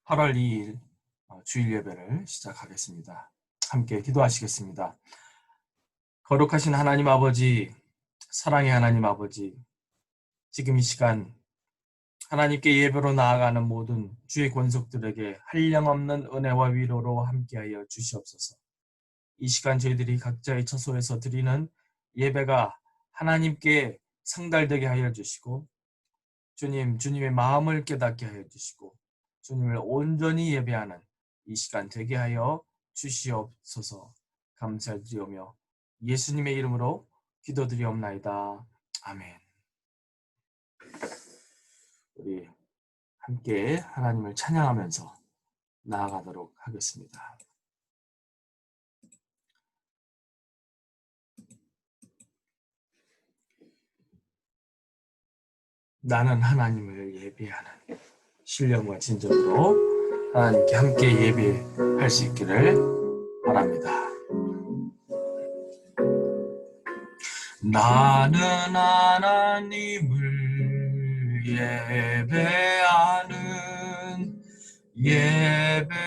8월 2일 주일 예배를 시작하겠습니다. 함께 기도하시겠습니다. 거룩하신 하나님 아버지, 사랑의 하나님 아버지, 지금 이 시간 하나님께 예배로 나아가는 모든 주의 권속들에게 한량없는 은혜와 위로로 함께하여 주시옵소서. 이 시간 저희들이 각자의 처소에서 드리는 예배가 하나님께 상달되게 하여 주시고 주님의 마음을 깨닫게 하여 주시고 주님을 온전히 예배하는 이 시간 되게 하여 주시옵소서. 감사드리오며 예수님의 이름으로 기도드리옵나이다. 아멘. 우리 함께 하나님을 찬양하면서 나아가도록 하겠습니다. 나는 하나님을 예배하는 신령과 진정으로 하나님께 함께 예배할 수 있기를 바랍니다. 나는 하나님을 예배하는 예배자입니다.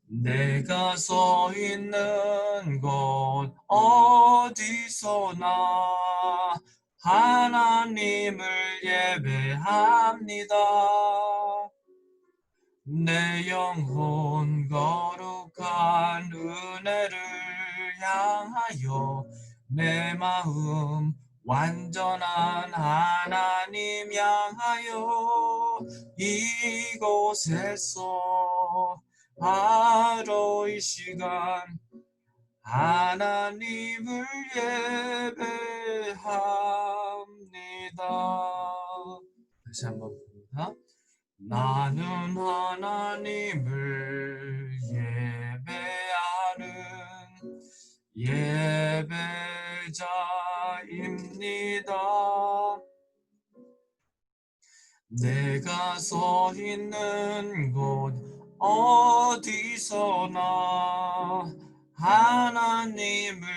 내가 서 있는 곳 어디서나 하나님을 예배합니다. 내 영혼 거룩한 은혜를 향하여 내 마음 완전한 하나님 향하여 이곳에서 바로 이 시간 하나님을 예배합니다. 다시 한번 봅니다. 나는 하나님을 예배하는 예배자입니다. 내가 서 있는 곳 어디서나 하나님을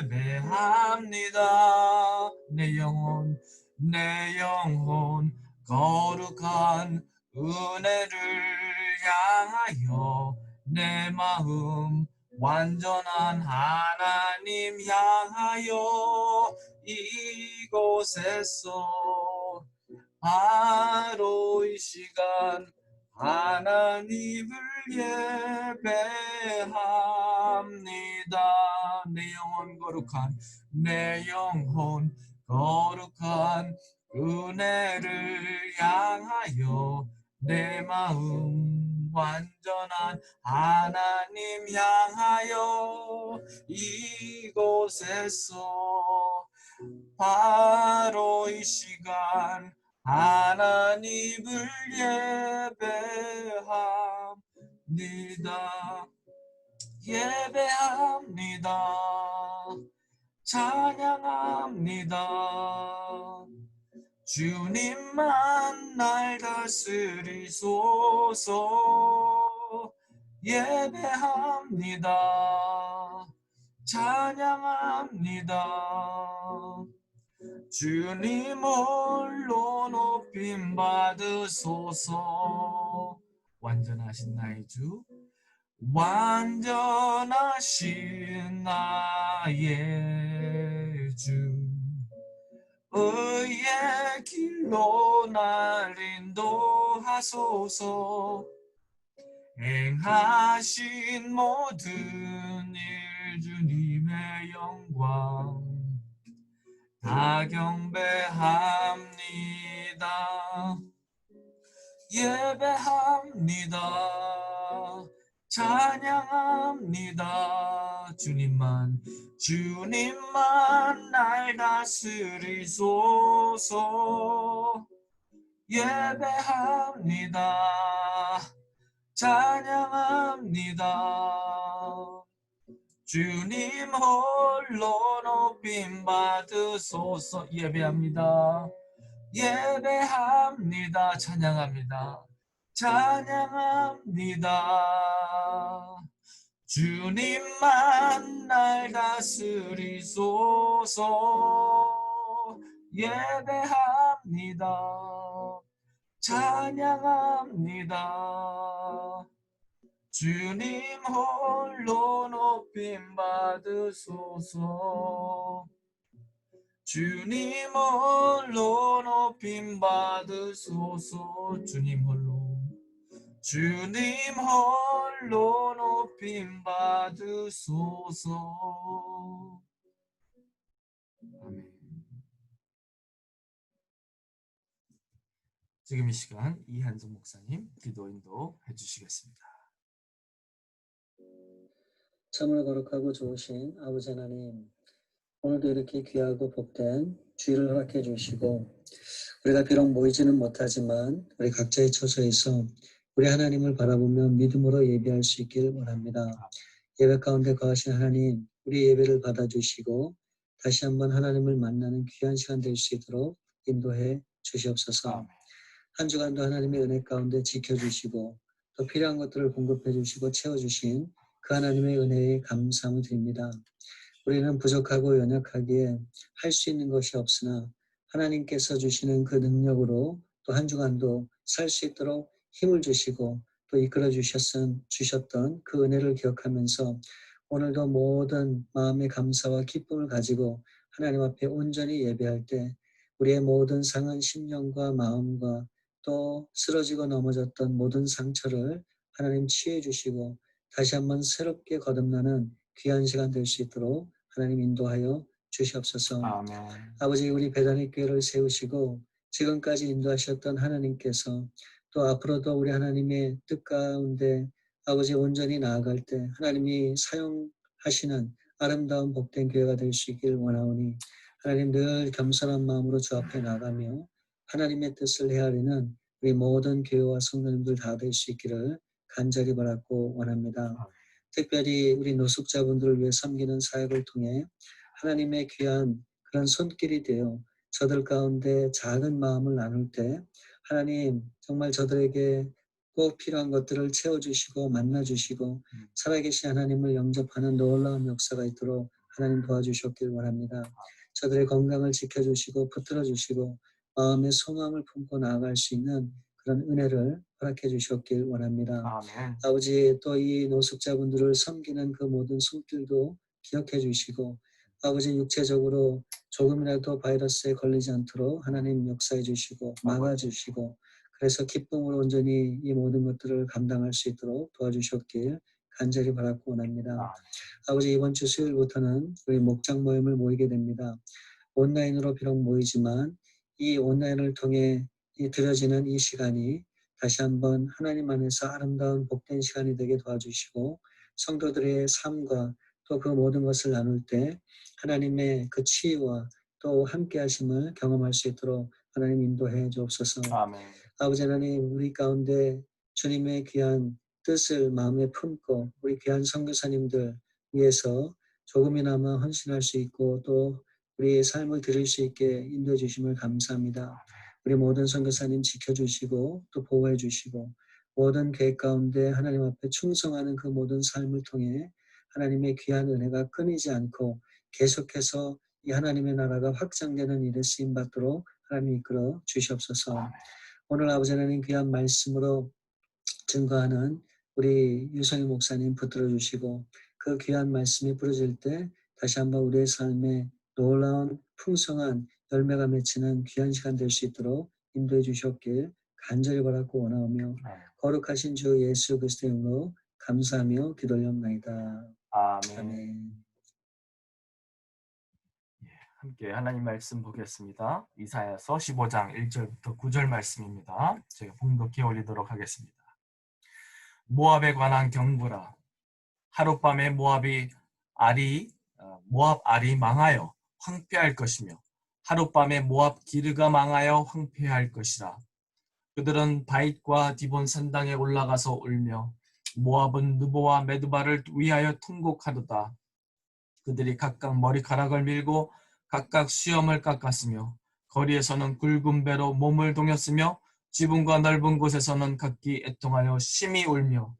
예배합니다. 내 영혼 거룩한 은혜를 향하여 내 마음 완전한 하나님 향하여 이곳에서 바로 이 시간 하나님을 예배합니다. 내 영혼 거룩한 은혜를 향하여 내 마음 완전한 하나님 향하여 이곳에서 바로 이 시간 하나님을 예배합니다. 찬양합니다. 주님만 날 다스리소서. 예배합니다. 찬양합니다. 주님 홀로 높임 받으소서. 완전하신 나의 주, 완전하신 나의 주, 의의 길로 날 인도하소서. 행하신 모든 일 주님의 영광 다 경배합니다. 예배합니다. 찬양합니다. 주님만 날 다스리소서. 예배합니다. 찬양합니다. 주님 홀로 높임 받으소서. 예배합니다. 예배합니다. 찬양합니다. 찬양합니다. 주님만 날 다스리소서. 예배합니다. 찬양합니다. 찬양합니다. 주님 홀로 높임 받으소서. 주님 홀로 높임 받으소서. 주님 홀로 높임 받으소서. 아멘. 지금 이 시간 이한정 목사님 기도 인도해 주시겠습니다. 참으로 거룩하고 좋으신 아버지 하나님, 오늘도 이렇게 귀하고 복된 주일을 허락해 주시고, 우리가 비록 모이지는 못하지만 우리 각자의 처소에서 우리 하나님을 바라보며 믿음으로 예배할 수 있길 원합니다. 예배 가운데 거하신 하나님, 우리 예배를 받아주시고 다시 한번 하나님을 만나는 귀한 시간 될 수 있도록 인도해 주시옵소서. 한 주간도 하나님의 은혜 가운데 지켜주시고 또 필요한 것들을 공급해 주시고 채워주신 그 하나님의 은혜에 감사함을 드립니다. 우리는 부족하고 연약하기에 할 수 있는 것이 없으나 하나님께서 주시는 그 능력으로 또 한 주간도 살 수 있도록 힘을 주시고 또 이끌어 주셨던 그 은혜를 기억하면서 오늘도 모든 마음의 감사와 기쁨을 가지고 하나님 앞에 온전히 예배할 때 우리의 모든 상한 심령과 마음과 또 쓰러지고 넘어졌던 모든 상처를 하나님 치유해 주시고 다시 한번 새롭게 거듭나는 귀한 시간 될 수 있도록 하나님 인도하여 주시옵소서. 아멘. 아버지, 우리 베다니 교회를 세우시고 지금까지 인도하셨던 하나님께서 또 앞으로도 우리 하나님의 뜻 가운데 아버지 온전히 나아갈 때 하나님이 사용하시는 아름다운 복된 교회가 될 수 있길 원하오니 하나님 늘 겸손한 마음으로 주 앞에 나가며 하나님의 뜻을 헤아리는 우리 모든 교회와 성도님들 다 될 수 있기를 간절히 바랐고 원합니다. 특별히 우리 노숙자분들을 위해 섬기는 사역을 통해 하나님의 귀한 그런 손길이 되어 저들 가운데 작은 마음을 나눌 때 하나님 정말 저들에게 꼭 필요한 것들을 채워주시고 만나주시고 살아계신 하나님을 영접하는 놀라운 역사가 있도록 하나님 도와주셨길 원합니다. 저들의 건강을 지켜주시고 붙들어주시고 마음의 소망을 품고 나아갈 수 있는 그런 은혜를 허락해 주셨길 원합니다. 아멘. 아버지, 또 이 노숙자분들을 섬기는 그 모든 손길도 기억해 주시고 아버지 육체적으로 조금이라도 바이러스에 걸리지 않도록 하나님 역사해 주시고 막아주시고 그래서 기쁨으로 온전히 이 모든 것들을 감당할 수 있도록 도와주셨길 간절히 바라고 원합니다. 아버지, 이번 주 수요일부터는 우리 목장 모임을 모이게 됩니다. 온라인으로 비록 모이지만 이 온라인을 통해 드려지는 이 시간이 다시 한번 하나님 안에서 아름다운 복된 시간이 되게 도와주시고 성도들의 삶과 또 그 모든 것을 나눌 때 하나님의 그 치유와 또 함께 하심을 경험할 수 있도록 하나님 인도해 주옵소서. 아멘. 아버지 하나님, 우리 가운데 주님의 귀한 뜻을 마음에 품고 우리 귀한 선교사님들 위해서 조금이나마 헌신할 수 있고 또 우리의 삶을 드릴 수 있게 인도해 주심을 감사합니다. 우리 모든 선교사님 지켜주시고 또 보호해 주시고 모든 계획 가운데 하나님 앞에 충성하는 그 모든 삶을 통해 하나님의 귀한 은혜가 끊이지 않고 계속해서 이 하나님의 나라가 확장되는 일에 쓰임받도록 하나님 이끌어 주시옵소서. 오늘 아버지 하나님 귀한 말씀으로 증거하는 우리 유성희 목사님 붙들어 주시고 그 귀한 말씀이 부러질 때 다시 한번 우리의 삶에 놀라운 풍성한 열매가 맺히는 귀한 시간 될 수 있도록 인도해 주셨길 간절히 바라고 원하오며 거룩하신 주 예수 그리스도의 이름으로 감사하며 기도하옵나이다. 아멘. 아멘. 함께 하나님 말씀 보겠습니다. 이사야서 15장 1절부터 9절 말씀입니다. 제가 봉독해 올리도록 하겠습니다. 모압에 관한 경고라. 하룻밤에 모압 알이 망하여 황폐할 것이며 하룻밤에 모압 기르가 망하여 황폐할 것이라. 그들은 바잇과 디본 산당에 올라가서 울며 모압은 느보와 메드바를 위하여 통곡하도다. 그들이 각각 머리카락을 밀고 각각 수염을 깎았으며 거리에서는 굵은 배로 몸을 동였으며 지붕과 넓은 곳에서는 각기 애통하여 심히 울며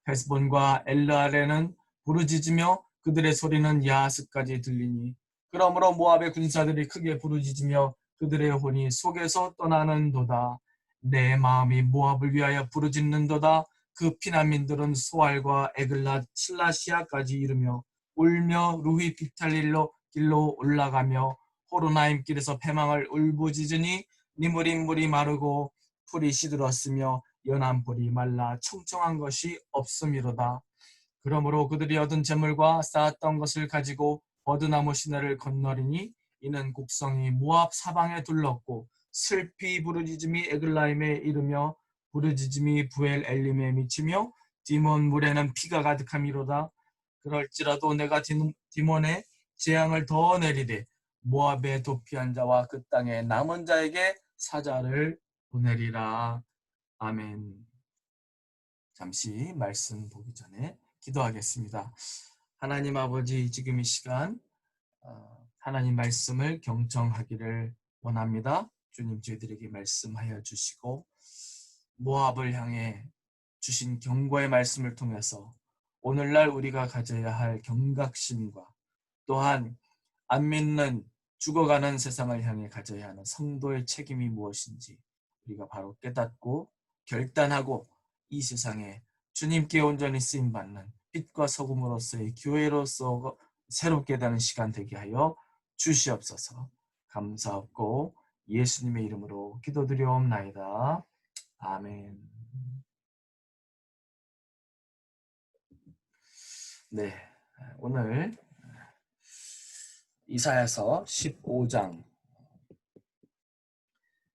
헤스본과 엘르알에는 부르짖으며 그들의 소리는 야하스까지 들리니 그러므로 모압의 군사들이 크게 부르짖으며 그들의 혼이 속에서 떠나는도다. 내 마음이 모압을 위하여 부르짖는도다. 그 피난민들은 소알과 에글랏 칠라시아까지 이르며 울며 루히 빅탈릴로 길로 올라가며 호로나임 길에서 패망을 울부짖으니 니물인 물이 마르고 풀이 시들었으며 연한 풀이 말라 청청한 것이 없음이로다. 그러므로 그들이 얻은 재물과 쌓았던 것을 가지고 버드나무 시내를 건너리니 이는 곡성이 모압 사방에 둘렀고 슬피 부르짖음이 에글라임에 이르며 부르짖음이 부엘 엘림에 미치며 디몬 물에는 피가 가득함이로다. 그럴지라도 내가 디몬에 재앙을 더 내리되 모압의 도피한 자와 그 땅의 남은 자에게 사자를 보내리라. 아멘. 잠시 말씀 보기 전에 기도하겠습니다. 하나님 아버지, 지금 이 시간 하나님 말씀을 경청하기를 원합니다. 주님, 저희들에게 말씀하여 주시고 모압을 향해 주신 경고의 말씀을 통해서 오늘날 우리가 가져야 할 경각심과 또한 안 믿는 죽어가는 세상을 향해 가져야 하는 성도의 책임이 무엇인지 우리가 바로 깨닫고 결단하고 이 세상에 주님께 온전히 쓰임받는 빛과 소금으로서의 교회로서 새롭게 되는 시간 되게 하여 주시옵소서. 감사하고 예수님의 이름으로 기도드려옵나이다. 아멘. 네, 오늘 이사야서 15장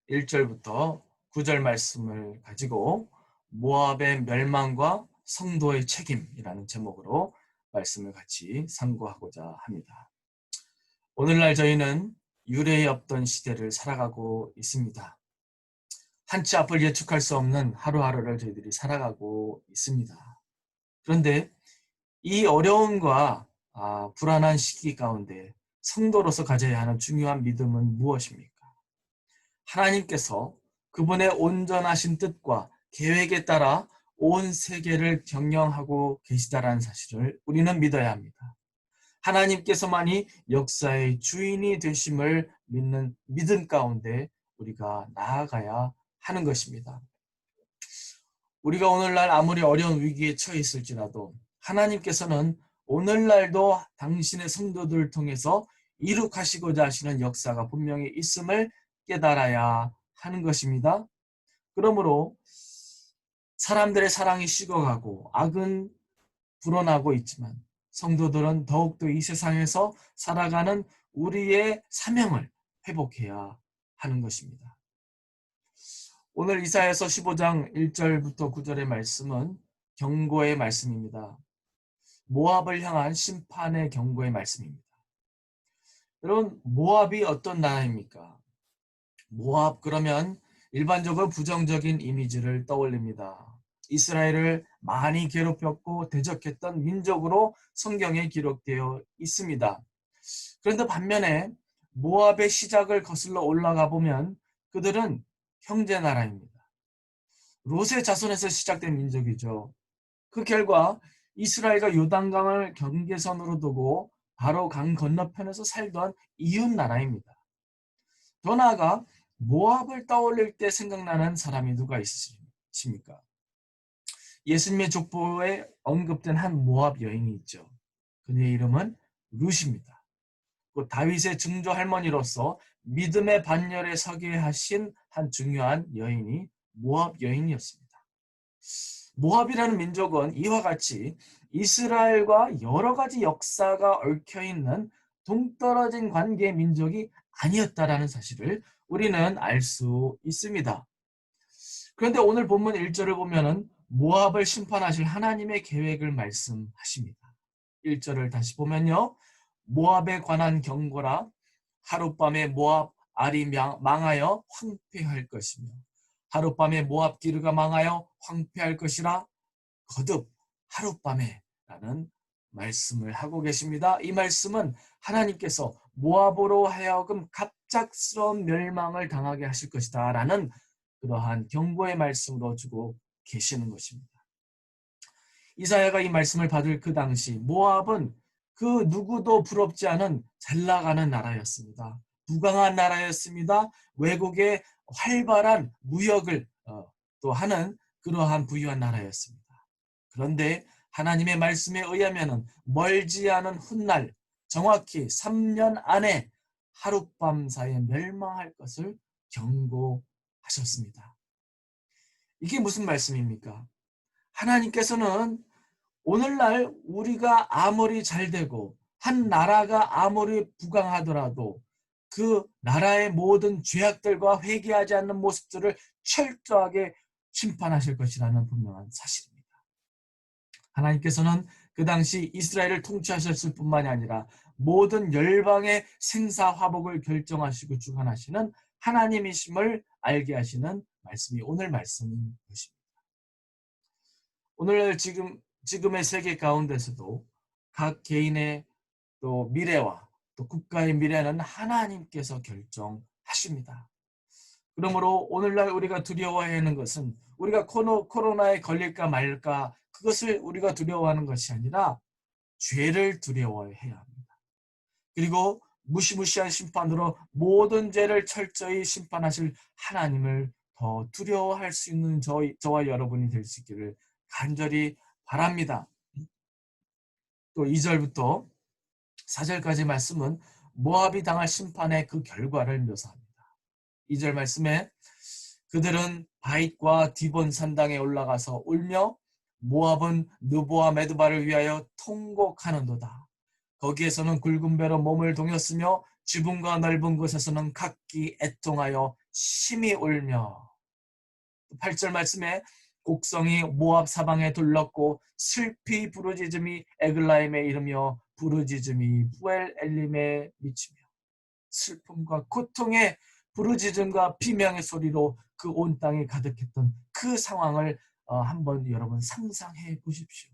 1절부터 9절 말씀을 가지고 모압의 멸망과 성도의 책임이라는 제목으로 말씀을 같이 상고하고자 합니다. 오늘날 저희는 유례의 없던 시대를 살아가고 있습니다. 한치 앞을 예측할 수 없는 하루하루를 저희들이 살아가고 있습니다. 그런데 이 어려움과 불안한 시기 가운데 성도로서 가져야 하는 중요한 믿음은 무엇입니까? 하나님께서 그분의 온전하신 뜻과 계획에 따라 온 세계를 경영하고 계시다라는 사실을 우리는 믿어야 합니다. 하나님께서만이 역사의 주인이 되심을 믿는 믿음 가운데 우리가 나아가야 하는 것입니다. 우리가 오늘날 아무리 어려운 위기에 처해 있을지라도 하나님께서는 오늘날도 당신의 성도들을 통해서 이룩하시고자 하시는 역사가 분명히 있음을 깨달아야 하는 것입니다. 그러므로 사람들의 사랑이 식어가고 악은 불어나고 있지만 성도들은 더욱더 이 세상에서 살아가는 우리의 사명을 회복해야 하는 것입니다. 오늘 이사야서 15장 1절부터 9절의 말씀은 경고의 말씀입니다. 모압을 향한 심판의 경고의 말씀입니다. 여러분, 모압이 어떤 나라입니까? 모압 그러면 일반적으로 부정적인 이미지를 떠올립니다. 이스라엘을 많이 괴롭혔고 대적했던 민족으로 성경에 기록되어 있습니다. 그런데 반면에 모압의 시작을 거슬러 올라가 보면 그들은 형제 나라입니다. 롯의 자손에서 시작된 민족이죠. 그 결과 이스라엘과 요단강을 경계선으로 두고 바로 강 건너편에서 살던 이웃 나라입니다. 더 나아가 모압을 떠올릴 때 생각나는 사람이 누가 있으십니까? 예수님의 족보에 언급된 한 모압 여인이 있죠. 그녀의 이름은 룻입니다. 그 다윗의 증조 할머니로서 믿음의 반열에 서게 하신 한 중요한 여인이 모압 여인이었습니다. 모압이라는 민족은 이와 같이 이스라엘과 여러 가지 역사가 얽혀있는 동떨어진 관계의 민족이 아니었다라는 사실을 우리는 알 수 있습니다. 그런데 오늘 본문 1절을 보면은 모압을 심판하실 하나님의 계획을 말씀하십니다. 1절을 다시 보면요. 모압에 관한 경고라. 하룻밤에 모압 알이 망하여 황폐할 것이며 하룻밤에 모압 기르가 망하여 황폐할 것이라. 거듭 하룻밤에 라는 말씀을 하고 계십니다. 이 말씀은 하나님께서 모압으로 하여금 갑작스러운 멸망을 당하게 하실 것이다 라는 그러한 경고의 말씀으로 주고 계시는 것입니다. 이사야가 이 말씀을 받을 그 당시 모압은 그 누구도 부럽지 않은 잘 나가는 나라였습니다. 부강한 나라였습니다. 외국에 활발한 무역을 또 하는 그러한 부유한 나라였습니다. 그런데 하나님의 말씀에 의하면 멀지 않은 훗날 정확히 3년 안에 하룻밤 사이에 멸망할 것을 경고하셨습니다. 이게 무슨 말씀입니까? 하나님께서는 오늘날 우리가 아무리 잘되고 한 나라가 아무리 부강하더라도 그 나라의 모든 죄악들과 회개하지 않는 모습들을 철저하게 심판하실 것이라는 분명한 사실입니다. 하나님께서는 그 당시 이스라엘을 통치하셨을 뿐만이 아니라 모든 열방의 생사화복을 결정하시고 주관하시는 하나님이심을 알게 하시는 말씀이 오늘 말씀인 것입니다. 오늘 지금의 세계 가운데서도 각 개인의 또 미래와 또 국가의 미래는 하나님께서 결정하십니다. 그러므로 오늘날 우리가 두려워해야 하는 것은 우리가 코로나에 걸릴까 말까 그것을 우리가 두려워하는 것이 아니라 죄를 두려워해야 합니다. 그리고 무시무시한 심판으로 모든 죄를 철저히 심판하실 하나님을 더 두려워할 수 있는 저와 여러분이 될 수 있기를 간절히 바랍니다. 또 2절부터 4절까지 말씀은 모압이 당할 심판의 그 결과를 묘사합니다. 2절 말씀에 그들은 바잇과 디본 산당에 올라가서 울며 모압은 느보와 메드바를 위하여 통곡하는도다. 거기에서는 굵은 배로 몸을 동였으며 지붕과 넓은 곳에서는 각기 애통하여 심히 울며 8절 말씀에 곡성이 모압 사방에 둘렀고 슬피 부르짖음이 에글라임에 이르며 부르짖음이 부엘 엘림에 미치며 슬픔과 고통의 부르짖음과 비명의 소리로 그 온 땅에 가득했던 그 상황을 한번 여러분 상상해 보십시오.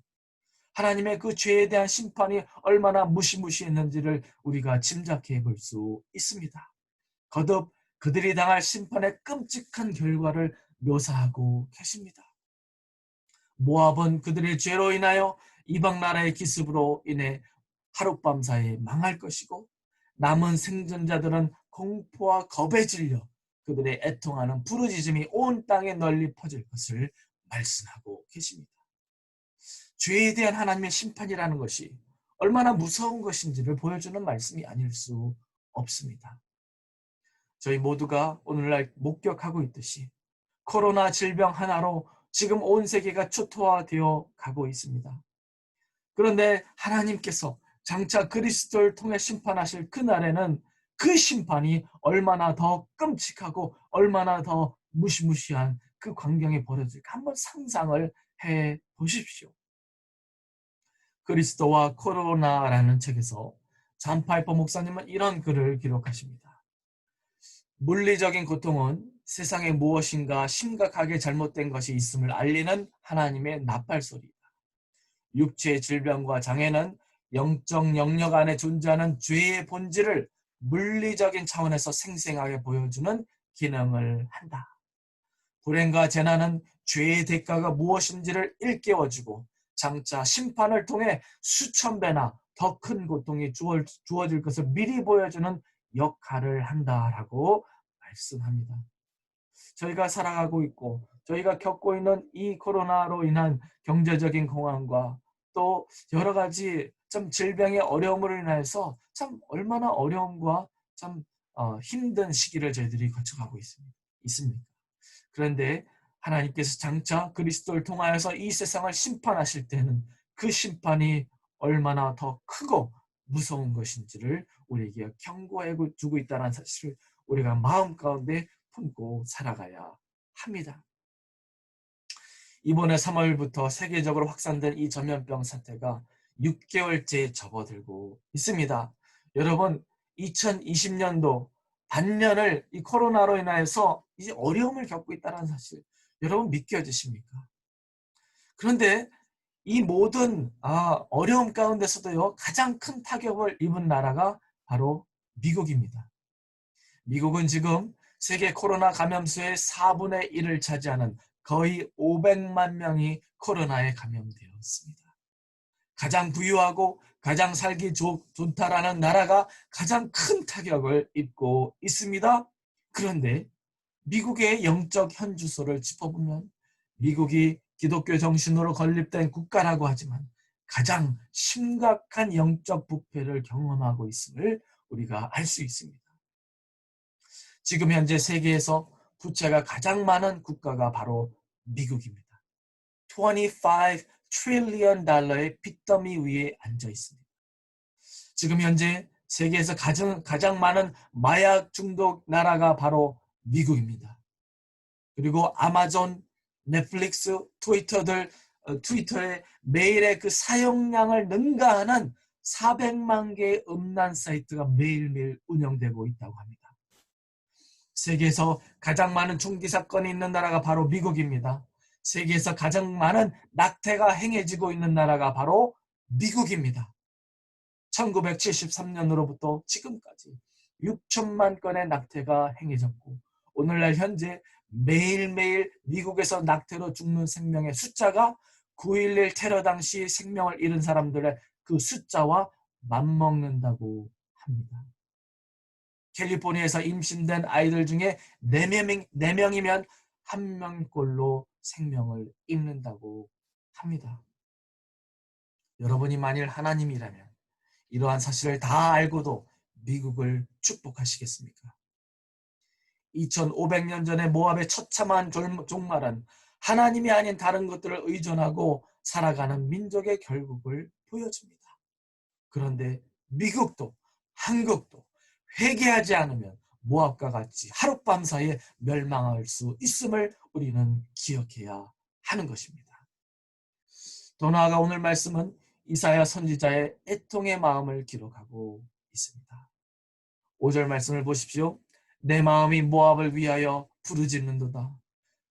하나님의 그 죄에 대한 심판이 얼마나 무시무시했는지를 우리가 짐작해 볼 수 있습니다. 거듭 그들이 당할 심판의 끔찍한 결과를 묘사하고 계십니다. 모압은 그들의 죄로 인하여 이방 나라의 기습으로 인해 하룻밤 사이에 망할 것이고 남은 생존자들은 공포와 겁에 질려 그들의 애통하는 부르짖음이 온 땅에 널리 퍼질 것을 말씀하고 계십니다. 죄에 대한 하나님의 심판이라는 것이 얼마나 무서운 것인지를 보여주는 말씀이 아닐 수 없습니다. 저희 모두가 오늘날 목격하고 있듯이 코로나 질병 하나로 지금 온 세계가 초토화되어 가고 있습니다. 그런데 하나님께서 장차 그리스도를 통해 심판하실 그날에는 그 심판이 얼마나 더 끔찍하고 얼마나 더 무시무시한 그 광경이 벌어질까 한번 상상을 해 보십시오. 그리스도와 코로나라는 책에서 잔 파이퍼 목사님은 이런 글을 기록하십니다. 물리적인 고통은 세상에 무엇인가 심각하게 잘못된 것이 있음을 알리는 하나님의 나팔소리다. 육체의 질병과 장애는 영적 영역 안에 존재하는 죄의 본질을 물리적인 차원에서 생생하게 보여주는 기능을 한다. 불행과 재난은 죄의 대가가 무엇인지를 일깨워주고 장차 심판을 통해 수천 배나 더 큰 고통이 주어질 것을 미리 보여주는 역할을 한다라고 말씀합니다. 저희가 살아가고 있고 저희가 겪고 있는 이 코로나로 인한 경제적인 공황과 또 여러 가지 좀 질병의 어려움으로 인해서 참 얼마나 어려움과 참 힘든 시기를 저희들이 거쳐가고 있습니다. 그런데 하나님께서 장차 그리스도를 통하여서 이 세상을 심판하실 때는 그 심판이 얼마나 더 크고 무서운 것인지를 우리에게 경고해 주고 있다는 사실을 우리가 마음 가운데 품고 살아가야 합니다. 이번에 3월부터 세계적으로 확산된 이 전염병 사태가 6개월째 접어들고 있습니다. 여러분 2020년도 반년을 이 코로나로 인해서 이제 어려움을 겪고 있다는 사실 여러분 믿겨지십니까? 그런데 이 모든 어려움 가운데서도요 가장 큰 타격을 입은 나라가 바로 미국입니다. 미국은 지금 세계 코로나 감염수의 4분의 1을 차지하는 거의 500만 명이 코로나에 감염되었습니다. 가장 부유하고 가장 살기 좋다라는 나라가 가장 큰 타격을 입고 있습니다. 그런데 미국의 영적 현주소를 짚어보면 미국이 기독교 정신으로 건립된 국가라고 하지만 가장 심각한 영적 부패를 경험하고 있음을 우리가 알 수 있습니다. 지금 현재 세계에서 부채가 가장 많은 국가가 바로 미국입니다. 25 트릴리언 달러의 빚더미 위에 앉아 있습니다. 지금 현재 세계에서 가장 많은 마약 중독 나라가 바로 미국입니다. 그리고 아마존, 넷플릭스, 트위터의 매일의 그 사용량을 능가하는 400만 개의 음란 사이트가 매일매일 운영되고 있다고 합니다. 세계에서 가장 많은 총기 사건이 있는 나라가 바로 미국입니다. 세계에서 가장 많은 낙태가 행해지고 있는 나라가 바로 미국입니다. 1973년으로부터 지금까지 6천만 건의 낙태가 행해졌고 오늘날 현재 매일매일 미국에서 낙태로 죽는 생명의 숫자가 9.11 테러 당시 생명을 잃은 사람들의 그 숫자와 맞먹는다고 합니다. 캘리포니아에서 임신된 아이들 중에 4명이면 1명꼴로 생명을 잃는다고 합니다. 여러분이 만일 하나님이라면 이러한 사실을 다 알고도 미국을 축복하시겠습니까? 2500년 전에 모압의 처참한 종말은 하나님이 아닌 다른 것들을 의존하고 살아가는 민족의 결국을 보여줍니다. 그런데 미국도 한국도 회개하지 않으면 모압과 같이 하룻밤 사이에 멸망할 수 있음을 우리는 기억해야 하는 것입니다. 더 나아가 오늘 말씀은 이사야 선지자의 애통의 마음을 기록하고 있습니다. 5절 말씀을 보십시오. 내 마음이 모압을 위하여 부르짖는도다.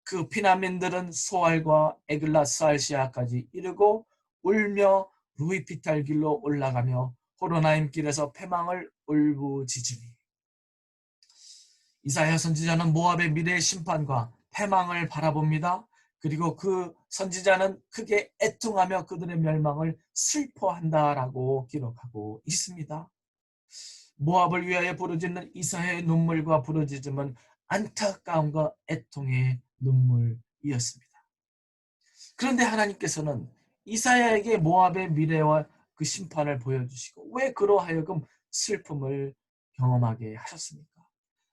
그 피난민들은 소알과 에글라스알시아까지 이르고 울며 루이피탈 길로 올라가며 호로나임 길에서 패망을 울부짖으니. 이사야 선지자는 모압의 미래의 심판과 패망을 바라봅니다. 그리고 그 선지자는 크게 애통하며 그들의 멸망을 슬퍼한다라고 기록하고 있습니다. 모압을 위하여 부르짖는 이사야의 눈물과 부르짖음은 안타까움과 애통의 눈물이었습니다. 그런데 하나님께서는 이사야에게 모압의 미래와 그 심판을 보여주시고 왜 그러하여금 슬픔을 경험하게 하셨습니까?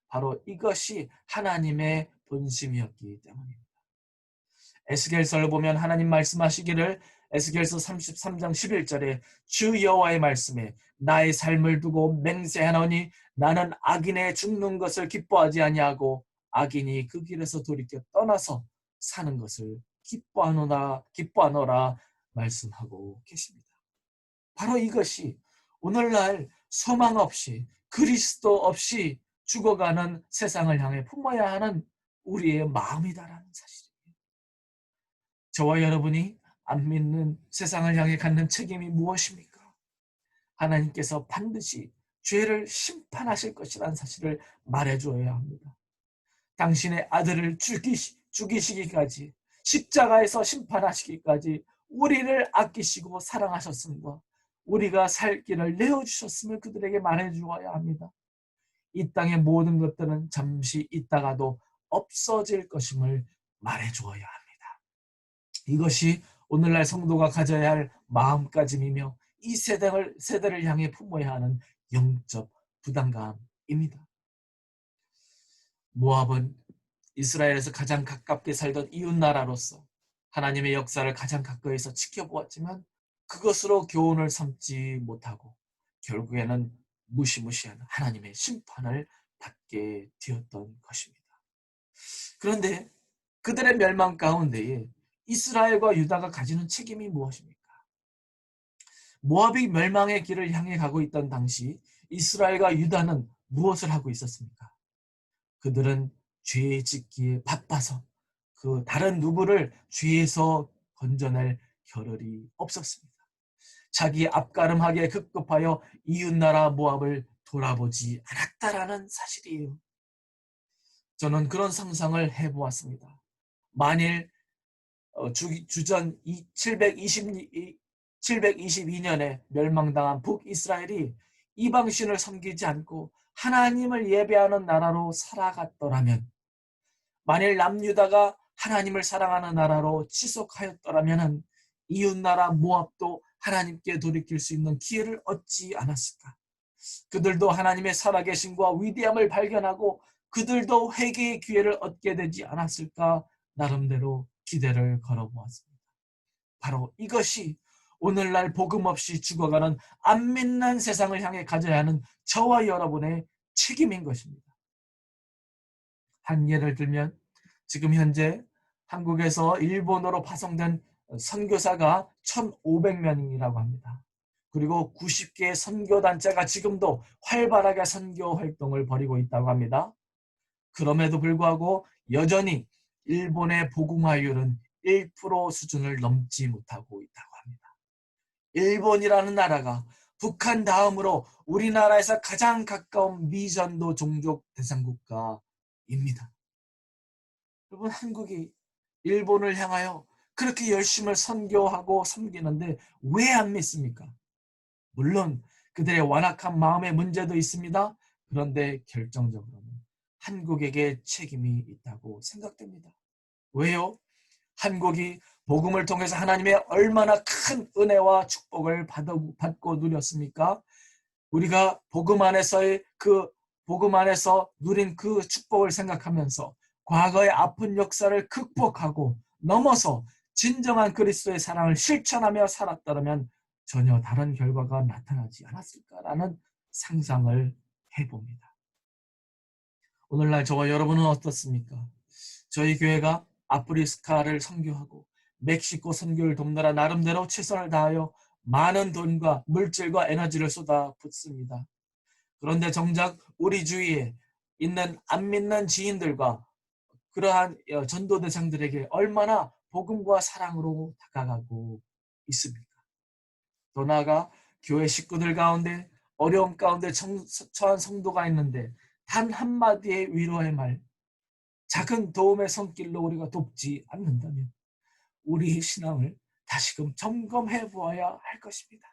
바로 이것이 하나님의 본심이었기 때문입니다. 에스겔서를 보면 하나님 말씀하시기를 에스겔서 33장 11절에 주 여호와의 말씀에 나의 삶을 두고 맹세하노니 나는 악인의 죽는 것을 기뻐하지 아니하고 악인이 그 길에서 돌이켜 떠나서 사는 것을 기뻐하노라 말씀하고 계십니다. 바로 이것이 오늘날 소망 없이 그리스도 없이 죽어가는 세상을 향해 품어야 하는 우리의 마음이다라는 사실입니다. 저와 여러분이 안 믿는 세상을 향해 갖는 책임이 무엇입니까? 하나님께서 반드시 죄를 심판하실 것이라는 사실을 말해주어야 합니다. 당신의 아들을 죽이시기까지 십자가에서 심판하시기까지 우리를 아끼시고 사랑하셨음과 우리가 살 길을 내어주셨음을 그들에게 말해주어야 합니다. 이 땅의 모든 것들은 잠시 있다가도 없어질 것임을 말해주어야 합니다. 이것이 오늘날 성도가 가져야 할 마음가짐이며 이 세대를 향해 품어야 하는 영적 부담감입니다. 모압은 이스라엘에서 가장 가깝게 살던 이웃나라로서 하나님의 역사를 가장 가까이서 지켜보았지만 그것으로 교훈을 삼지 못하고 결국에는 무시무시한 하나님의 심판을 받게 되었던 것입니다. 그런데 그들의 멸망 가운데에 이스라엘과 유다가 가지는 책임이 무엇입니까? 모압이 멸망의 길을 향해 가고 있던 당시 이스라엘과 유다는 무엇을 하고 있었습니까? 그들은 죄 짓기에 바빠서 그 다른 누구를 죄에서 건져낼 겨를이 없었습니다. 자기 앞가름하게 급급하여 이웃나라 모압을 돌아보지 않았다라는 사실이에요. 저는 그런 상상을 해보았습니다. 만일 주전 722년에 멸망당한 북이스라엘이 이방신을 섬기지 않고 하나님을 예배하는 나라로 살아갔더라면, 만일 남유다가 하나님을 사랑하는 나라로 지속하였더라면 이웃나라 모압도 하나님께 돌이킬 수 있는 기회를 얻지 않았을까? 그들도 하나님의 살아계심과 위대함을 발견하고 그들도 회개의 기회를 얻게 되지 않았을까? 나름대로 기대를 걸어보았습니다. 바로 이것이 오늘날 복음 없이 죽어가는 안 믿는 세상을 향해 가져야 하는 저와 여러분의 책임인 것입니다. 한 예를 들면 지금 현재 한국에서 일본어로 파송된 선교사가 1,500명이라고 합니다. 그리고 90개의 선교단체가 지금도 활발하게 선교 활동을 벌이고 있다고 합니다. 그럼에도 불구하고 여전히 일본의 복음화율은 1% 수준을 넘지 못하고 있다고 합니다. 일본이라는 나라가 북한 다음으로 우리나라에서 가장 가까운 미전도 종족 대상국가입니다. 여러분, 한국이 일본을 향하여 그렇게 열심히 선교하고 섬기는데 왜 안 믿습니까? 물론 그들의 완악한 마음의 문제도 있습니다. 그런데 결정적으로는 한국에게 책임이 있다고 생각됩니다. 왜요? 한국이 복음을 통해서 하나님의 얼마나 큰 은혜와 축복을 받고 누렸습니까? 우리가 복음 안에서 누린 그 축복을 생각하면서 과거의 아픈 역사를 극복하고 넘어서 진정한 그리스도의 사랑을 실천하며 살았더라면 전혀 다른 결과가 나타나지 않았을까라는 상상을 해봅니다. 오늘날 저와 여러분은 어떻습니까? 저희 교회가 아프리카를 선교하고 멕시코 선교를 돕느라 나름대로 최선을 다하여 많은 돈과 물질과 에너지를 쏟아붓습니다. 그런데 정작 우리 주위에 있는 안 믿는 지인들과 그러한 전도 대상들에게 얼마나 복음과 사랑으로 다가가고 있습니까? 더 나아가 교회 식구들 가운데 어려움 가운데 처한 성도가 있는데 단 한마디의 위로의 말, 작은 도움의 손길로 우리가 돕지 않는다면 우리의 신앙을 다시금 점검해 보아야 할 것입니다.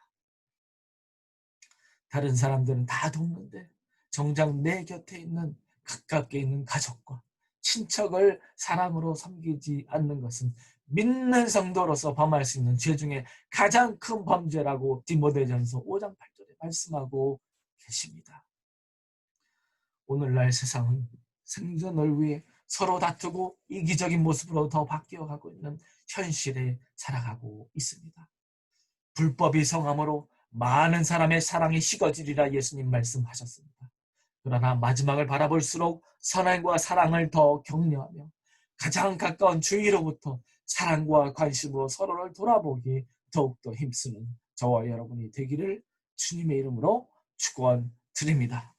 다른 사람들은 다 돕는데 정작 내 곁에 있는 가깝게 있는 가족과 친척을 사랑으로 섬기지 않는 것은 믿는 성도로서 범할 수 있는 죄 중에 가장 큰 범죄라고 디모데전서 5장 8절에 말씀하고 계십니다. 오늘날 세상은 생존을 위해 서로 다투고 이기적인 모습으로 더 바뀌어가고 있는 현실에 살아가고 있습니다. 불법이 성함으로 많은 사람의 사랑이 식어지리라 예수님 말씀하셨습니다. 그러나 마지막을 바라볼수록 선행과 사랑을 더 격려하며 가장 가까운 주위로부터 사랑과 관심으로 서로를 돌아보기 더욱더 힘쓰는 저와 여러분이 되기를 주님의 이름으로 축원드립니다.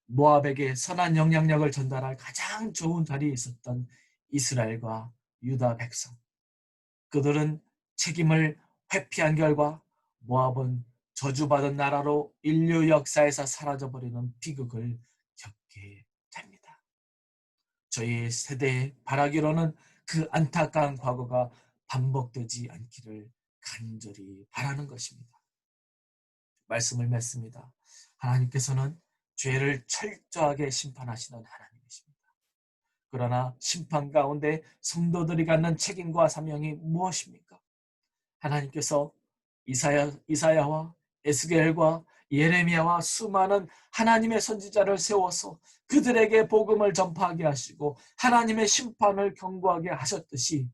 모압에게 선한 영향력을 전달할 가장 좋은 자리에 있었던 이스라엘과 유다 백성. 그들은 책임을 회피한 결과 모압은 저주받은 나라로 인류 역사에서 사라져버리는 비극을 겪게 됩니다. 저희 세대에 바라기로는 그 안타까운 과거가 반복되지 않기를 간절히 바라는 것입니다. 말씀을 맺습니다. 하나님께서는 죄를 철저하게 심판하시는 하나님이십니다. 그러나 심판 가운데 성도들이 갖는 책임과 사명이 무엇입니까? 하나님께서 이사야와 에스겔과 예레미야와 수많은 하나님의 선지자를 세워서 그들에게 복음을 전파하게 하시고 하나님의 심판을 경고하게 하셨듯이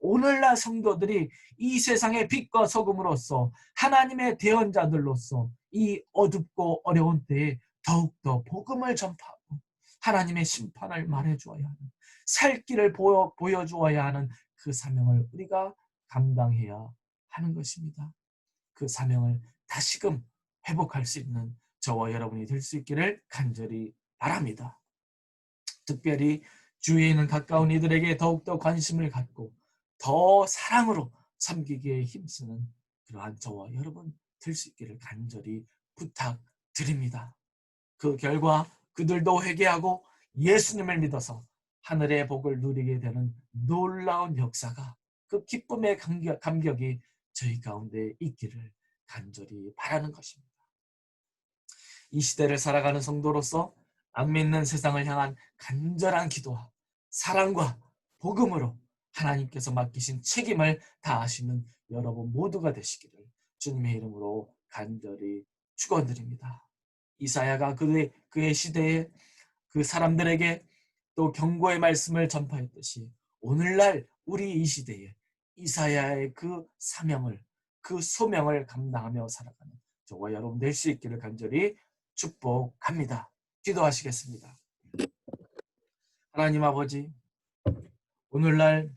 오늘날 성도들이 이 세상의 빛과 소금으로서 하나님의 대언자들로서 이 어둡고 어려운 때에 더욱더 복음을 전파하고 하나님의 심판을 말해주어야 하는, 살 길을 보여주어야 하는 그 사명을 우리가 감당해야 하는 것입니다. 그 사명을 다시금 회복할 수 있는 저와 여러분이 될 수 있기를 간절히 바랍니다. 특별히 주위에 있는 가까운 이들에게 더욱더 관심을 갖고 더 사랑으로 섬기기에 힘쓰는 그러한 저와 여러분 될 수 있기를 간절히 부탁드립니다. 그 결과 그들도 회개하고 예수님을 믿어서 하늘의 복을 누리게 되는 놀라운 역사가, 그 기쁨의 감격이 저희 가운데 있기를 간절히 바라는 것입니다. 이 시대를 살아가는 성도로서 안 믿는 세상을 향한 간절한 기도와 사랑과 복음으로 하나님께서 맡기신 책임을 다하시는 여러분 모두가 되시기를 주님의 이름으로 간절히 축원드립니다. 이사야가 그의 시대에 그 사람들에게 또 경고의 말씀을 전파했듯이 오늘날 우리 이 시대에 이사야의 그 사명을, 그 소명을 감당하며 살아가는 저와 여러분 될 수 있기를 간절히 축복합니다. 기도하시겠습니다. 하나님 아버지, 오늘날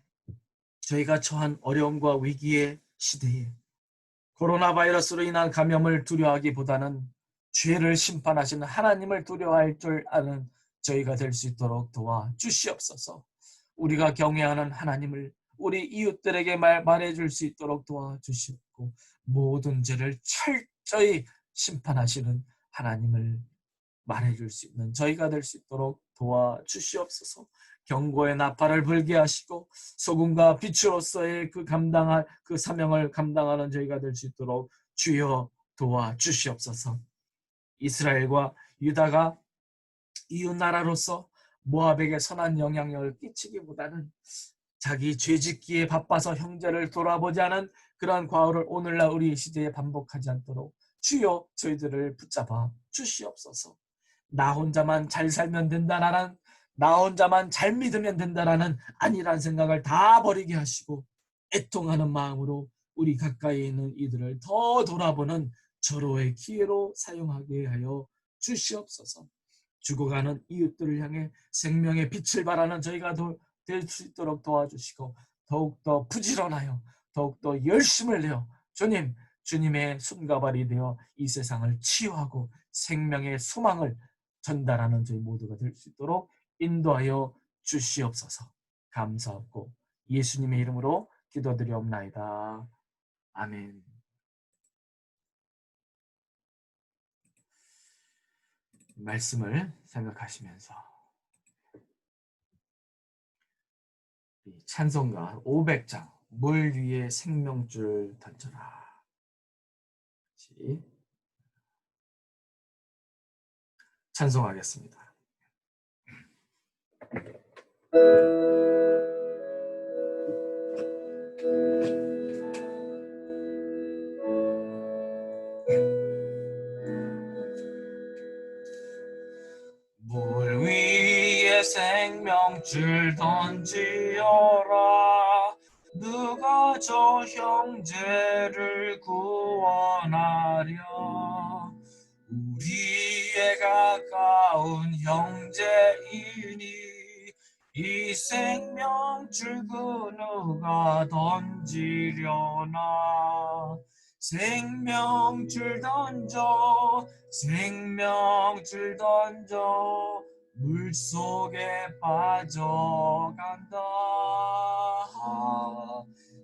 저희가 처한 어려움과 위기의 시대에 코로나 바이러스로 인한 감염을 두려워하기보다는 죄를 심판하시는 하나님을 두려워할 줄 아는 저희가 될 수 있도록 도와주시옵소서. 우리가 경외하는 하나님을 우리 이웃들에게 말해줄 수 있도록 도와주시옵고 모든 죄를 철저히 심판하시는 하나님을 말해줄 수 있는 저희가 될 수 있도록 도와주시옵소서. 경고의 나팔을 불게 하시고 소금과 빛으로서의 감당할 그 사명을 감당하는 저희가 될 수 있도록 주여 도와주시옵소서. 이스라엘과 유다가 이웃 나라로서 모압에게 선한 영향력을 끼치기보다는 자기 죄짓기에 바빠서 형제를 돌아보지 않은 그러한 과오를 오늘날 우리 시대에 반복하지 않도록 주여 저희들을 붙잡아 주시옵소서. 나 혼자만 잘 살면 된다라는, 나 혼자만 잘 믿으면 된다라는 아니란 생각을 다 버리게 하시고 애통하는 마음으로 우리 가까이 있는 이들을 더 돌아보는 절호의 기회로 사용하게 하여 주시옵소서. 죽어가는 이웃들을 향해 생명의 빛을 발하는 저희가 될 수 있도록 도와주시고 더욱더 부지런하여 더욱더 열심을 내어 주님의 손가발이 되어 이 세상을 치유하고 생명의 소망을 전달하는 저희 모두가 될 수 있도록 인도하여 주시옵소서. 감사하고 예수님의 이름으로 기도드리옵나이다. 아멘. 말씀을 생각하시면서 찬송가 500장 물 위에 생명줄 던져라 찬송하겠습니다. 물 위에 생명줄 던지어라. 누가 저 형제를 구원하랴. 우리의 가까운 형제이니 이 생명줄 그 누가 던지려나. 생명줄 던져 생명줄 던져 물속에 빠져간다.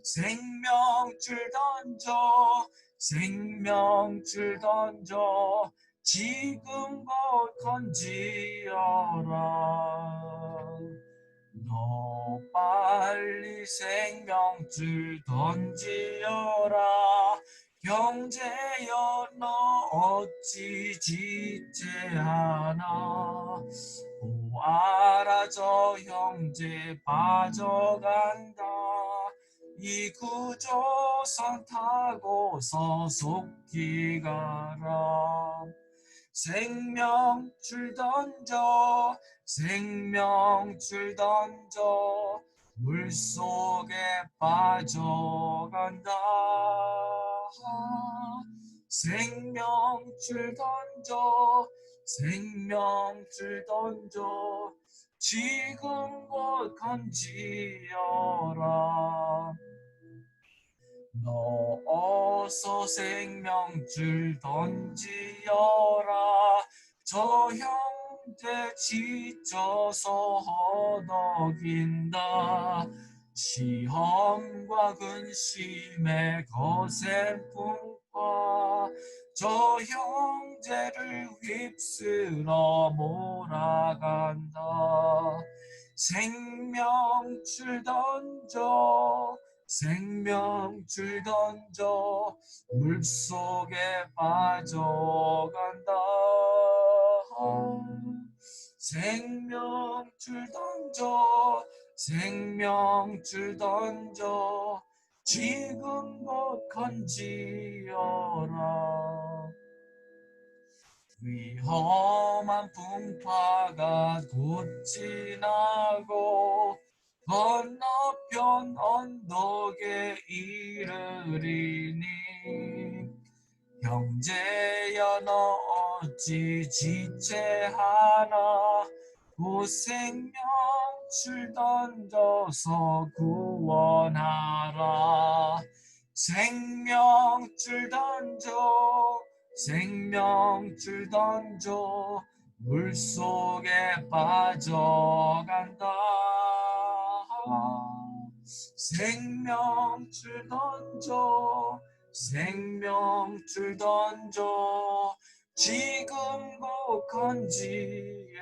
생명줄 던져 생명줄 던져 지금 곧 건지어라. 너 빨리 생명줄 던지어라. 형제여 너 어찌 지체하나. 보아라 저 형제 빠져간다. 이 구조선 타고서 속히 가라. 생명줄 던져 생명줄 던져 물속에 빠져간다. 생명줄 던져 생명줄 던져 지금 곧 건지어라. 너 어서 생명줄 던지어라. 저 형제 지쳐서 허덕인다. 시험과 근심의 거센 풍파 저 형제를 휩쓸어 몰아간다. 생명줄 던져 생명줄 던져 물속에 빠져간다. 생명줄 던져 생명줄 던져 지금껏 건지어라. 위험한 풍파가 곧 지나고 건너편 언덕에 이르리니 형제여 너 어찌 지체하나 곧 생명줄 던져서 구원하라. 생명줄 던져 생명줄 던져 물속에 빠져간다. 생명줄 던져 생명줄 던져 지금껏 건지어라.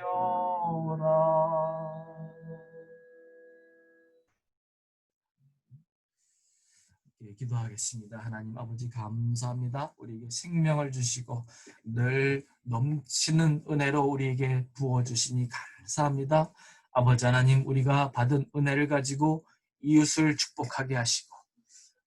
예, 기도하겠습니다. 하나님 아버지 감사합니다. 우리에게 생명을 주시고 늘 넘치는 은혜로 우리에게 부어주시니 감사합니다. 아버지 하나님, 우리가 받은 은혜를 가지고 이웃을 축복하게 하시고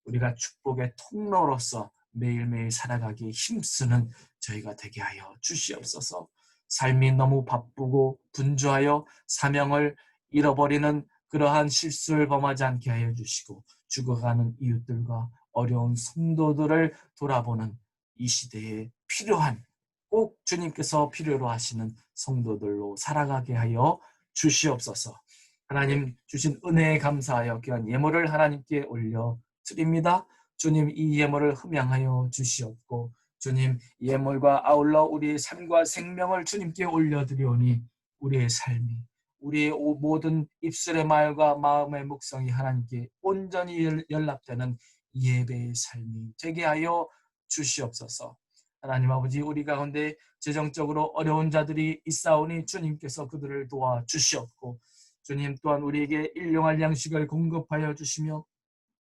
우리가 축복의 통로로서 매일매일 살아가기에 힘쓰는 저희가 되게 하여 주시옵소서. 삶이 너무 바쁘고 분주하여 사명을 잃어버리는 그러한 실수를 범하지 않게 하여 주시고 죽어가는 이웃들과 어려운 성도들을 돌아보는 이 시대에 필요한 꼭 주님께서 필요로 하시는 성도들로 살아가게 하여 주시옵소서. 하나님 주신 은혜에 감사하여 귀한 예물을 하나님께 올려 드립니다. 주님 이 예물을 흠양하여 주시옵고 주님 예물과 아울러 우리의 삶과 생명을 주님께 올려드리오니 우리의 삶이 우리의 모든 입술의 말과 마음의 묵상이 하나님께 온전히 연락되는 예배의 삶이 되게 하여 주시옵소서. 하나님 아버지, 우리 가운데 재정적으로 어려운 자들이 있사오니 주님께서 그들을 도와 주시옵고 주님 또한 우리에게 일용할 양식을 공급하여 주시며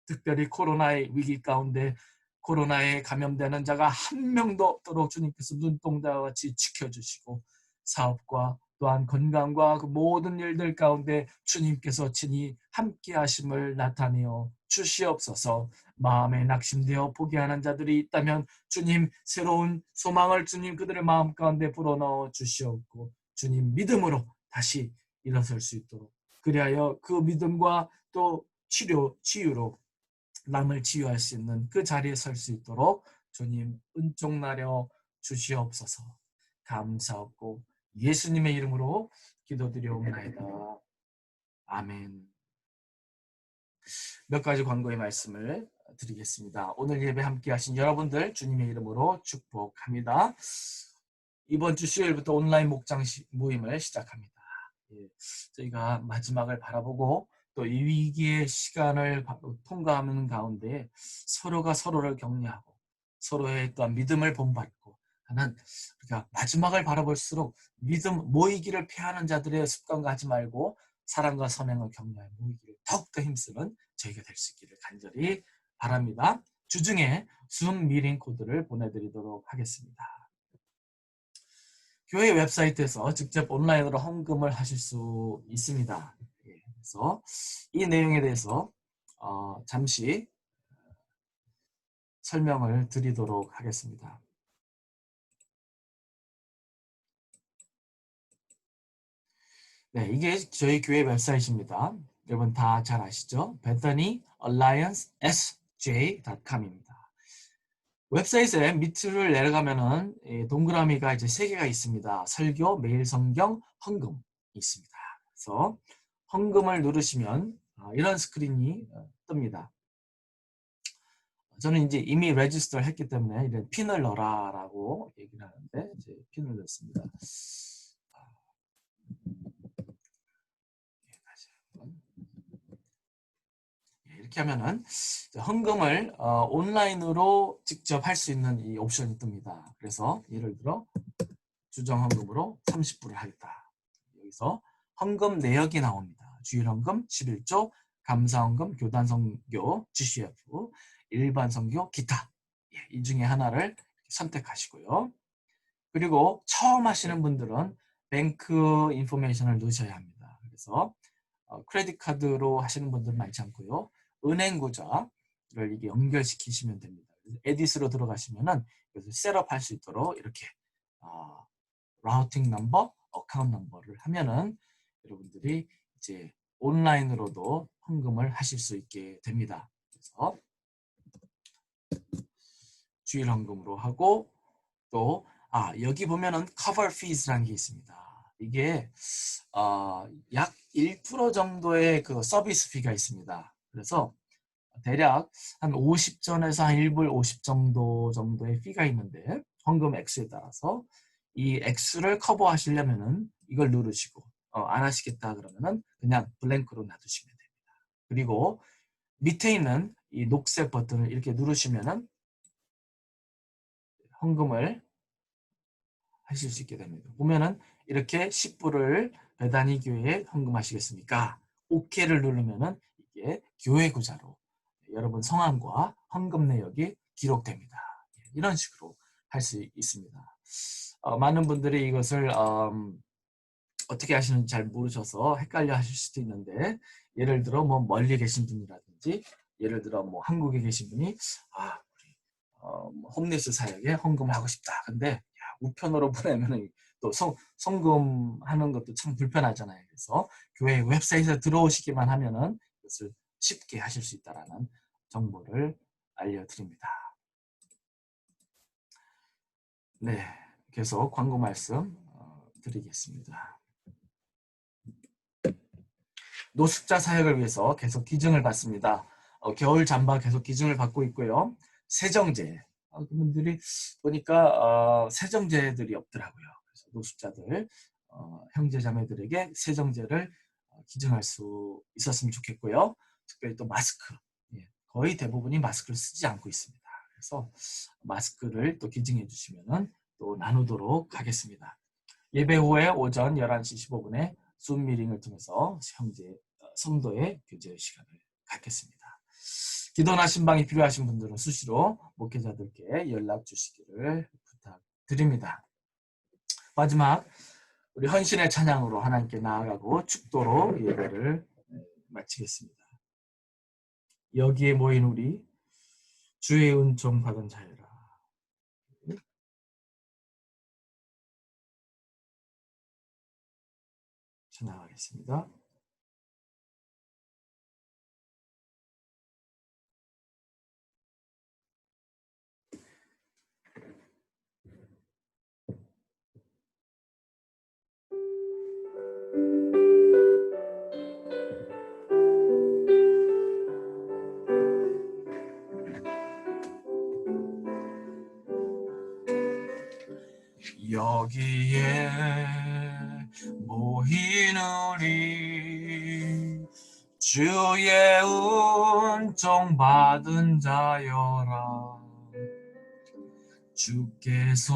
특별히 코로나의 위기 가운데 코로나에 감염되는 자가 한 명도 없도록 주님께서 눈동자와 같이 지켜주시고 사업과 또한 건강과 그 모든 일들 가운데 주님께서 친히 함께 하심을 나타내어 주시옵소서. 마음에 낙심되어 포기하는 자들이 있다면 주님 새로운 소망을 주님 그들의 마음 가운데 불어넣어 주시옵고 주님 믿음으로 다시 일어설 수 있도록 그리하여 그 믿음과 또 치유로 남을 치유할 수 있는 그 자리에 설 수 있도록 주님 은총 나려 주시옵소서. 감사하고 예수님의 이름으로 기도드리옵나이다. 아멘. 몇 가지 광고의 말씀을 드리겠습니다. 오늘 예배 함께 하신 여러분들 주님의 이름으로 축복합니다. 이번 주 수요일부터 온라인 목장 모임을 시작합니다. 예, 저희가 마지막을 바라보고 또 이 위기의 시간을 통과하는 가운데 서로가 서로를 격려하고 서로의 또한 믿음을 본받고 하는 우리가 마지막을 바라볼수록 믿음 모이기를 피하는 자들의 습관과 하지 말고 사랑과 선행을 격려해 모이기를 더욱더 힘쓰는 저희가 될 수 있기를 간절히 바랍니다. 주중에 줌 미팅 코드를 보내드리도록 하겠습니다. 교회 웹사이트에서 직접 온라인으로 헌금을 하실 수 있습니다. 그래서 이 내용에 대해서 잠시 설명을 드리도록 하겠습니다. 네, 이게 저희 교회 웹사이트입니다. 여러분 다 잘 아시죠? BethanyAllianceSJ.com입니다. 웹사이트에 밑을 내려가면은 동그라미가 이제 3개가 있습니다. 설교, 매일 성경, 헌금이 있습니다. 그래서 헌금을 누르시면 이런 스크린이 뜹니다. 저는 이제 이미 레지스터 했기 때문에 이런 핀을 넣어라라고 얘기를 하는데 이제 핀을 넣습니다. 이렇게 하면은 헌금을 온라인으로 직접 할 수 있는 이 옵션이 뜹니다. 그래서 예를 들어 주정 헌금으로 30불을 하겠다. 여기서 헌금 내역이 나옵니다. 주일 헌금 11조 감사헌금, 교단선교, GCF, 일반선교, 기타. 이 중에 하나를 선택하시고요. 그리고 처음 하시는 분들은 뱅크 인포메이션을 넣으셔야 합니다. 그래서 크레딧 카드로 하시는 분들은 많지 않고요. 은행 계좌를 이게 연결시키시면 됩니다. 에디스로 들어가시면은 셋업 할 수 있도록 이렇게 라우팅 넘버, 어카운트 넘버를 하면은 여러분들이 이제 온라인으로도 헌금을 하실 수 있게 됩니다. 그래서 주일 헌금으로 하고 또 여기 보면은 cover fees라는 게 있습니다. 이게 약 1% 정도의 그 서비스 피가 있습니다. 그래서 대략 한 50전에서 한 1불 50 정도의 피가 있는데 헌금 액수에 따라서 이 액수를 커버 하시려면은 이걸 누르시고 안 하시겠다 그러면은 그냥 블랭크로 놔두시면 됩니다. 그리고 밑에 있는 이 녹색 버튼을 이렇게 누르시면은 헌금을 하실 수 있게 됩니다. 보면은 이렇게 10불을 배단위 교회에 헌금하시겠습니까? OK를 누르면은 이게 교회 구자로 여러분 성함과 헌금 내역이 기록됩니다. 이런 식으로 할 수 있습니다. 많은 분들이 이것을 어떻게 하시는지 잘 모르셔서 헷갈려 하실 수도 있는데 예를 들어 뭐 멀리 계신 분이라든지 예를 들어 뭐 한국에 계신 분이 뭐 홈리스 사역에 헌금을 하고 싶다. 근데 우편으로 보내면은 또 송금하는 것도 참 불편하잖아요. 그래서 교회 웹사이트에 들어오시기만 하면은 이것을 쉽게 하실 수 있다라는 정보를 알려드립니다. 네, 계속 광고 말씀 드리겠습니다. 노숙자 사역을 위해서 계속 기증을 받습니다. 겨울 잠바 계속 기증을 받고 있고요. 세정제 그분들이 보니까 세정제들이 없더라고요. 그래서 노숙자들 형제 자매들에게 세정제를 기증할 수 있었으면 좋겠고요. 특별히 또 마스크 거의 대부분이 마스크를 쓰지 않고 있습니다. 그래서 마스크를 또 기증해 주시면 또 나누도록 하겠습니다. 예배 후에 오전 11시 15분에 줌 미팅을 통해서 형제 성도의 교제 시간을 갖겠습니다. 기도나 신방이 필요하신 분들은 수시로 목회자들께 연락 주시기를 부탁드립니다. 마지막 우리 헌신의 찬양으로 하나님께 나아가고 축도로 예배를 마치겠습니다. 여기에 모인 우리 주의 은총 받은 자여라. 찬양하겠습니다. 여기에 모인 우리 주의 은총 받은 자여라. 주께서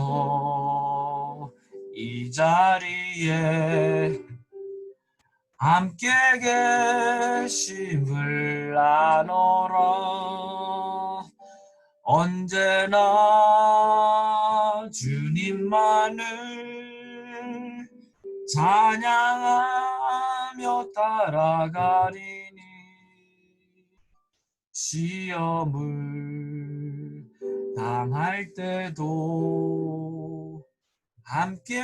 이 자리에 함께 계심을 아노라. 언제나 주님만을 찬양하며 따라가리니 시험을 당할 때도 함께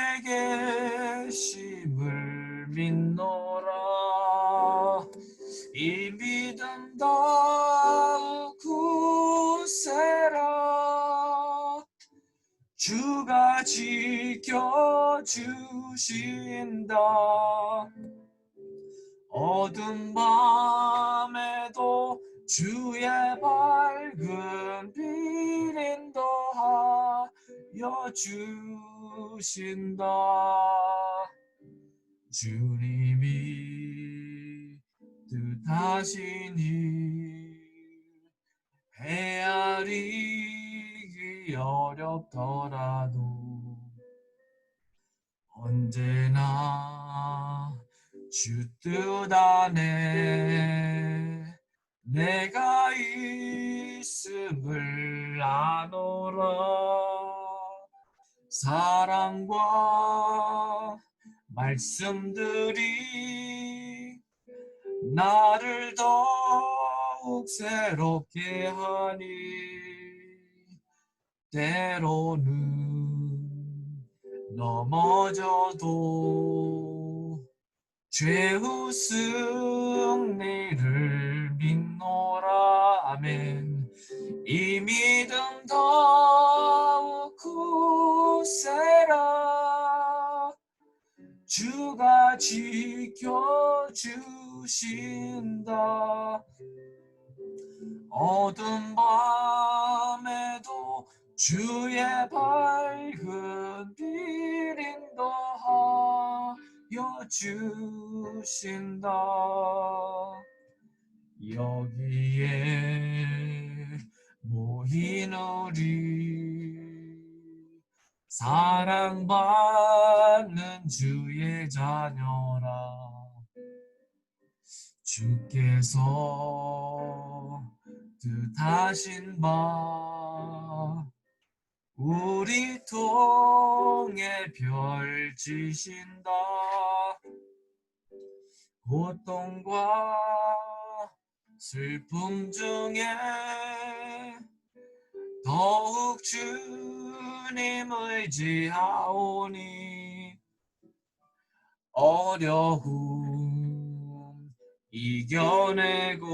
계심을 믿노라. 이 믿음 더욱 굳세라. 주가 지켜주신다. 어두운 밤에도 주의 밝은 빛 인도하여 주신다. 주님이 뜻하시니 헤아리기 어렵더라도 언제나 주 뜻 안에 내가 있음을 아노라. 사랑과 말씀들이 나를 더욱 새롭게 하니 때로는 넘어져도 죄후 승리를 믿노라. 아멘. 이 믿음 더욱 굳세라. 주가 지켜주신다. 어두운 밤에도 주의 밝은 빛 인도하여 주신다. 여기에 모인 우리 사랑받는 주의 자녀라. 주께서 뜻하신 바 우리 통해 펼치신다. 고통과 슬픔 중에 더욱 주님 의지하오니 어려움 이겨내고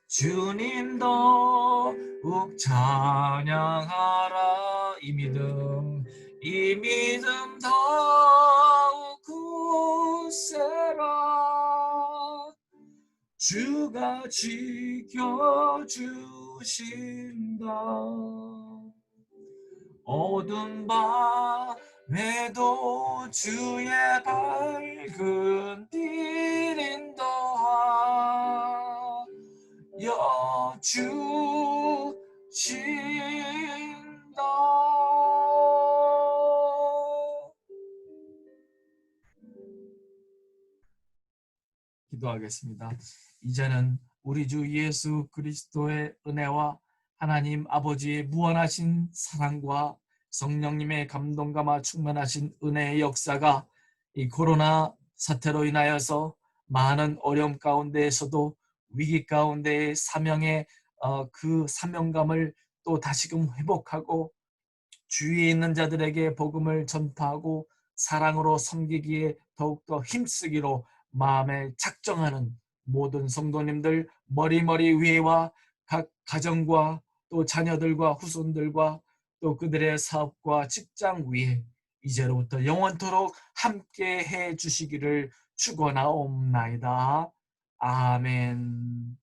주님 더욱 찬양하라. 이 믿음 더욱 굳세라. 주가 지켜주신다. 어두운 밤에도 주의 밝은 빛 인도하여 주신다. 기도하겠습니다. 이제는 우리 주 예수 그리스도의 은혜와 하나님 아버지의 무한하신 사랑과 성령님의 감동감화 충만하신 은혜의 역사가 이 코로나 사태로 인하여서 많은 어려움 가운데에서도 위기 가운데의 사명의 그 사명감을 또 다시금 회복하고 주위에 있는 자들에게 복음을 전파하고 사랑으로 섬기기에 더욱더 힘쓰기로 마음에 작정하는 모든 성도님들 머리머리 위에와 각 가정과 또 자녀들과 후손들과 또 그들의 사업과 직장 위에 이제로부터 영원토록 함께 해 주시기를 축원하옵나이다. 아멘.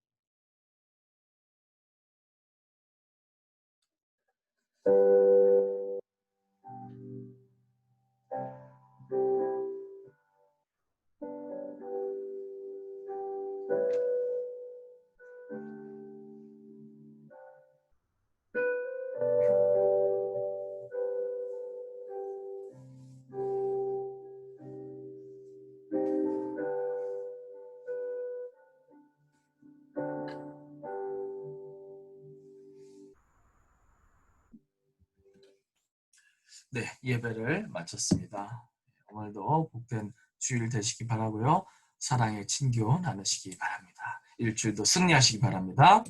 네, 예배를 마쳤습니다. 오늘도 복된 주일 되시기 바라고요. 사랑의 친교 나누시기 바랍니다. 일주일도 승리하시기 바랍니다.